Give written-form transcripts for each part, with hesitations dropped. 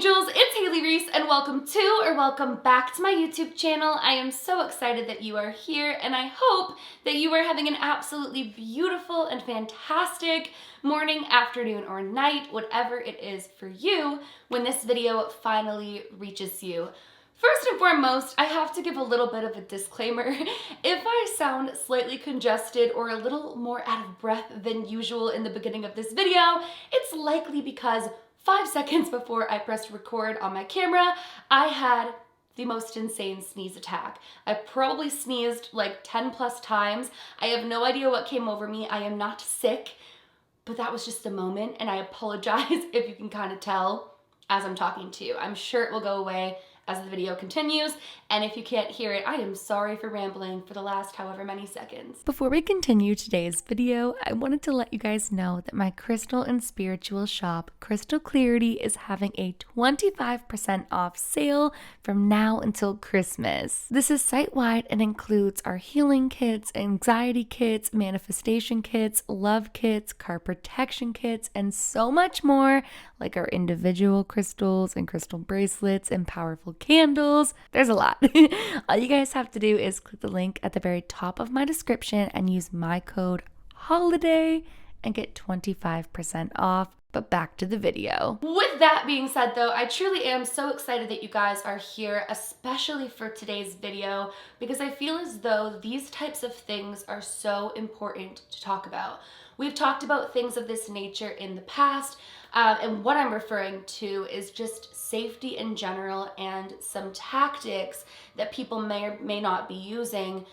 angels, it's Hailey Reese and welcome back to my YouTube channel. I am so excited that you are here and I hope that you are having an absolutely beautiful and fantastic morning, afternoon, or night, whatever it is for you when this video finally reaches you. First and foremost, I have to give a little bit of a disclaimer. If I sound slightly congested or a little more out of breath than usual in the beginning of this video, it's likely because 5 seconds before I pressed record on my camera, I had the most insane sneeze attack. I probably sneezed like 10 plus times. I have no idea what came over me. I am not sick, but that was just a moment, and I apologize if you can kind of tell as I'm talking to you. I'm sure it will go away as the video continues, and if you can't hear it, I am sorry for rambling for the last however many seconds. Before we continue today's video, I wanted to let you guys know that my crystal and spiritual shop, Crystal Clarity, is having a 25% off sale from now until Christmas. This is site-wide and includes our healing kits, anxiety kits, manifestation kits, love kits, card protection kits, and so much more, like our individual crystals and crystal bracelets and powerful candles. There's a lot. All you guys have to do is click the link at the very top of my description and use my code HOLIDAY and get 25% off. But back to the video. With that being said though, I truly am so excited that you guys are here, especially for today's video, because I feel as though these types of things are so important to talk about. We've talked about things of this nature in the past, and what I'm referring to is just safety in general and some tactics that people may or may not be using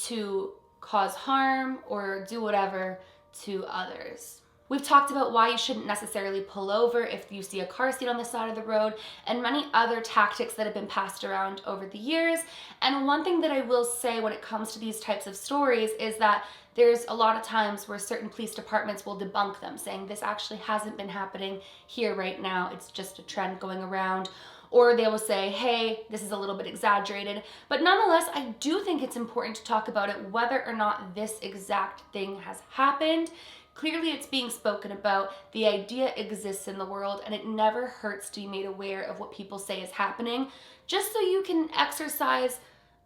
to cause harm or do whatever to others. We've talked about why you shouldn't necessarily pull over if you see a car seat on the side of the road, and many other tactics that have been passed around over the years. And one thing that I will say when it comes to these types of stories is that there's a lot of times where certain police departments will debunk them, saying this actually hasn't been happening here right now, it's just a trend going around. Or they will say, hey, this is a little bit exaggerated. But nonetheless, I do think it's important to talk about it, whether or not this exact thing has happened. Clearly it's being spoken about, the idea exists in the world, and it never hurts to be made aware of what people say is happening, just so you can exercise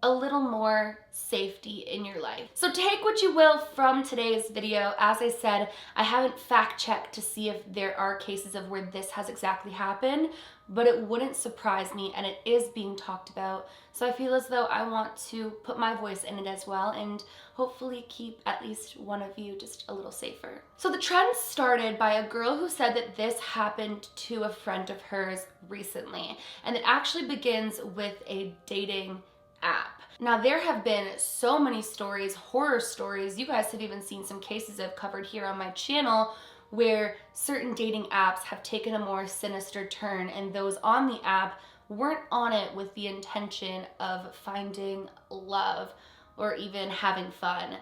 a little more safety in your life. So take what you will from today's video. As I said, I haven't fact checked to see if there are cases of where this has exactly happened, but it wouldn't surprise me, and it is being talked about. So I feel as though I want to put my voice in it as well and hopefully keep at least one of you just a little safer. So the trend started by a girl who said that this happened to a friend of hers recently, and it actually begins with a dating app. Now there have been so many stories, horror stories, you guys have even seen some cases I've covered here on my channel where certain dating apps have taken a more sinister turn, and those on the app weren't on it with the intention of finding love or even having fun.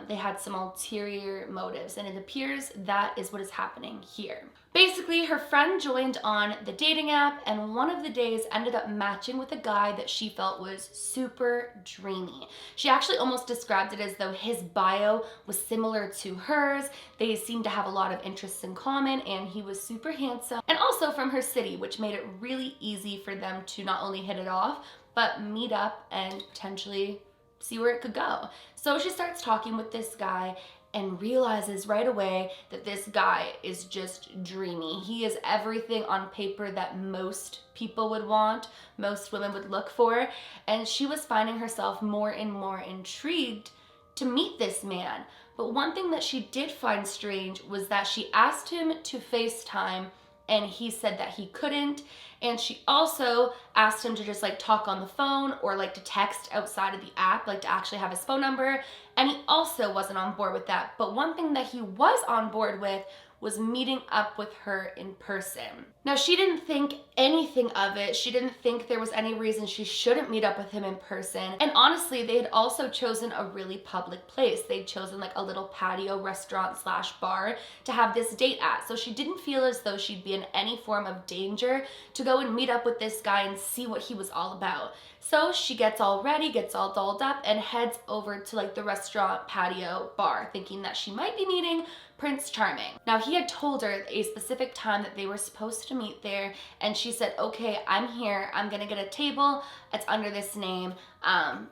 They had some ulterior motives, and it appears that is what is happening here. Basically, her friend joined on the dating app, and one of the days ended up matching with a guy that she felt was super dreamy. She actually almost described it as though his bio was similar to hers. They seemed to have a lot of interests in common, and he was super handsome and also from her city, which made it really easy for them to not only hit it off, but meet up and potentially see where it could go. So she starts talking with this guy and realizes right away that this guy is just dreamy. He is everything on paper that most people would want, most women would look for, and she was finding herself more and more intrigued to meet this man. But one thing that she did find strange was that she asked him to FaceTime, and he said that he couldn't. And she also asked him to just like talk on the phone or like to text outside of the app, like to actually have his phone number. And he also wasn't on board with that. But one thing that he was on board with was meeting up with her in person. Now, she didn't think anything of it. She didn't think there was any reason she shouldn't meet up with him in person. And honestly, they had also chosen a really public place. They'd chosen like a little patio restaurant slash bar to have this date at. So she didn't feel as though she'd be in any form of danger to go and meet up with this guy and see what he was all about. So she gets all ready, gets all dolled up, and heads over to like the restaurant patio bar, thinking that she might be meeting Prince Charming. Now, he had told her a specific time that they were supposed to to meet there, and she said, okay, I'm here, I'm gonna get a table, it's under this name,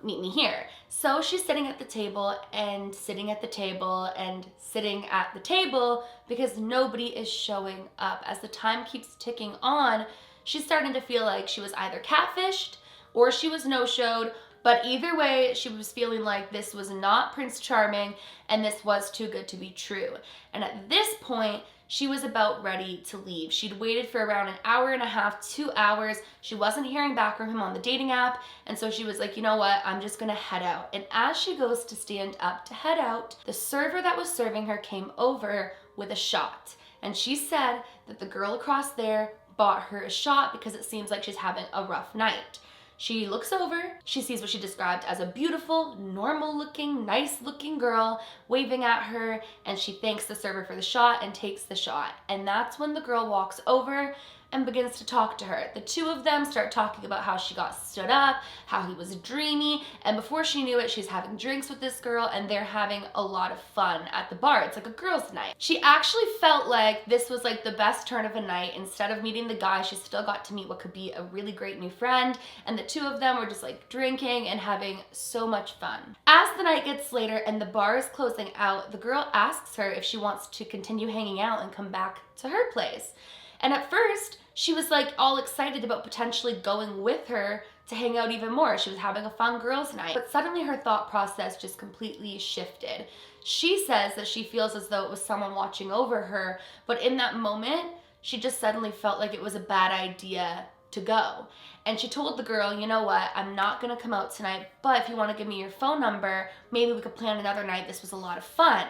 meet me here. So she's sitting at the table and sitting at the table and sitting at the table because nobody is showing up. As the time keeps ticking on, she's starting to feel like she was either catfished or she was no-showed, but either way, she was feeling like this was not Prince Charming and this was too good to be true. And at this point, she was about ready to leave. She'd waited for around an hour and a half, 2 hours. She wasn't hearing back from him on the dating app. And so she was like, you know what? I'm just gonna head out. And as she goes to stand up to head out, the server that was serving her came over with a shot. And she said that the girl across there bought her a shot because it seems like she's having a rough night. She looks over, she sees what she described as a beautiful, normal-looking, nice-looking girl waving at her, and she thanks the server for the shot and takes the shot. And that's when the girl walks over and begins to talk to her. The two of them start talking about how she got stood up, how he was dreamy, and before she knew it, she's having drinks with this girl and they're having a lot of fun at the bar. It's like a girls' night. She actually felt like this was like the best turn of a night. Instead of meeting the guy, she still got to meet what could be a really great new friend, and the two of them were just like drinking and having so much fun. As the night gets later and the bar is closing out, the girl asks her if she wants to continue hanging out and come back to her place. And at first, she was like all excited about potentially going with her to hang out even more. She was having a fun girls' night. But suddenly her thought process just completely shifted. She says that she feels as though it was someone watching over her, but in that moment, she just suddenly felt like it was a bad idea to go. And she told the girl, you know what, I'm not gonna come out tonight, but if you wanna give me your phone number, maybe we could plan another night. This was a lot of fun.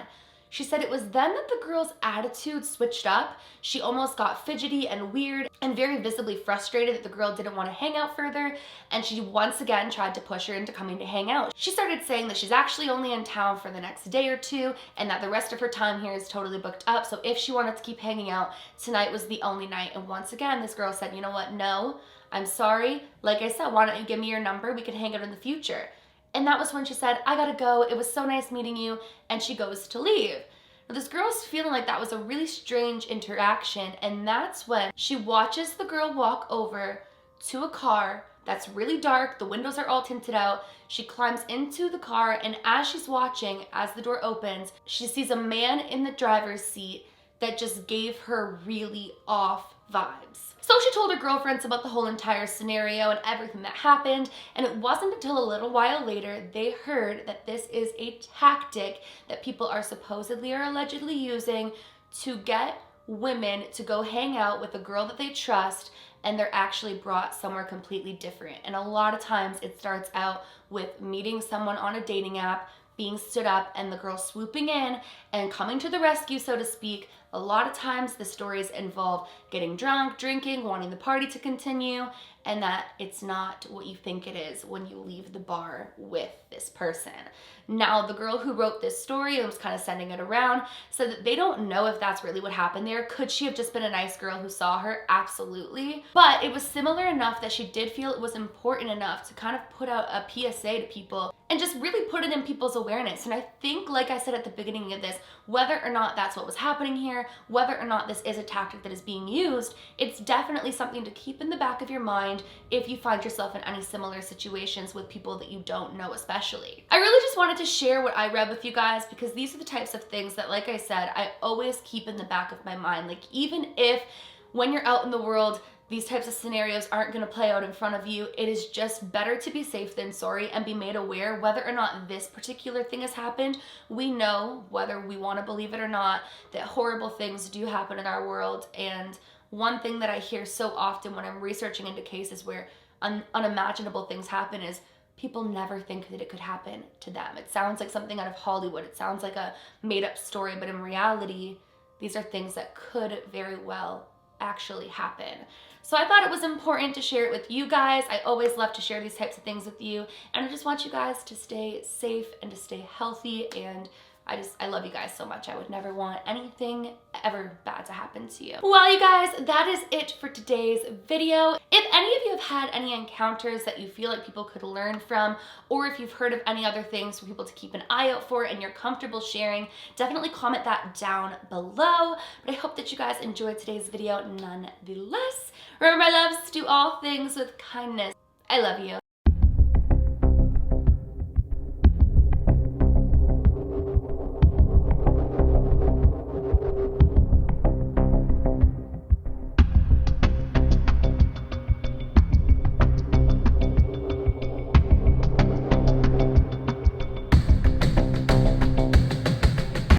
She said it was then that the girl's attitude switched up. She almost got fidgety and weird and very visibly frustrated that the girl didn't want to hang out further, and she once again tried to push her into coming to hang out. She started saying that she's actually only in town for the next day or two and that the rest of her time here is totally booked up, so if she wanted to keep hanging out, tonight was the only night. And once again, this girl said, you know what, no, I'm sorry. Like I said, why don't you give me your number? We can hang out in the future. And that was when she said, I gotta go, it was so nice meeting you, and she goes to leave. Now this girl's feeling like that was a really strange interaction, and that's when she watches the girl walk over to a car that's really dark, the windows are all tinted out. She climbs into the car, and as she's watching, as the door opens, she sees a man in the driver's seat that just gave her really off vibes. So she told her girlfriends about the whole entire scenario and everything that happened, and it wasn't until a little while later they heard that this is a tactic that people are supposedly or allegedly using to get women to go hang out with a girl that they trust, and they're actually brought somewhere completely different. And a lot of times it starts out with meeting someone on a dating app, being stood up, and the girl swooping in and coming to the rescue, so to speak. A lot of times the stories involve getting drunk, drinking, wanting the party to continue, and that it's not what you think it is when you leave the bar with this person. Now, the girl who wrote this story and was kind of sending it around said that they don't know if that's really what happened there. Could she have just been a nice girl who saw her? Absolutely. But it was similar enough that she did feel it was important enough to kind of put out a PSA to people and just really put it in people's awareness. And I think, like I said at the beginning of this, whether or not that's what was happening here, whether or not this is a tactic that is being used, it's definitely something to keep in the back of your mind if you find yourself in any similar situations with people that you don't know especially. I really just wanted to share what I read with you guys because these are the types of things that, like I said, I always keep in the back of my mind. Like, even if when you're out in the world, these types of scenarios aren't going to play out in front of you, it is just better to be safe than sorry and be made aware whether or not this particular thing has happened. We know, whether we want to believe it or not, that horrible things do happen in our world. And one thing that I hear so often when I'm researching into cases where unimaginable things happen is people never think that it could happen to them. It sounds like something out of Hollywood. It sounds like a made-up story, but in reality, these are things that could very well actually happen. So I thought it was important to share it with you guys. I always love to share these types of things with you, and I just want you guys to stay safe and to stay healthy and I love you guys so much. I would never want anything ever bad to happen to you. Well, you guys, that is it for today's video. If any of you have had any encounters that you feel like people could learn from, or if you've heard of any other things for people to keep an eye out for and you're comfortable sharing, definitely comment that down below. But I hope that you guys enjoyed today's video nonetheless. Remember, my loves, do all things with kindness. I love you.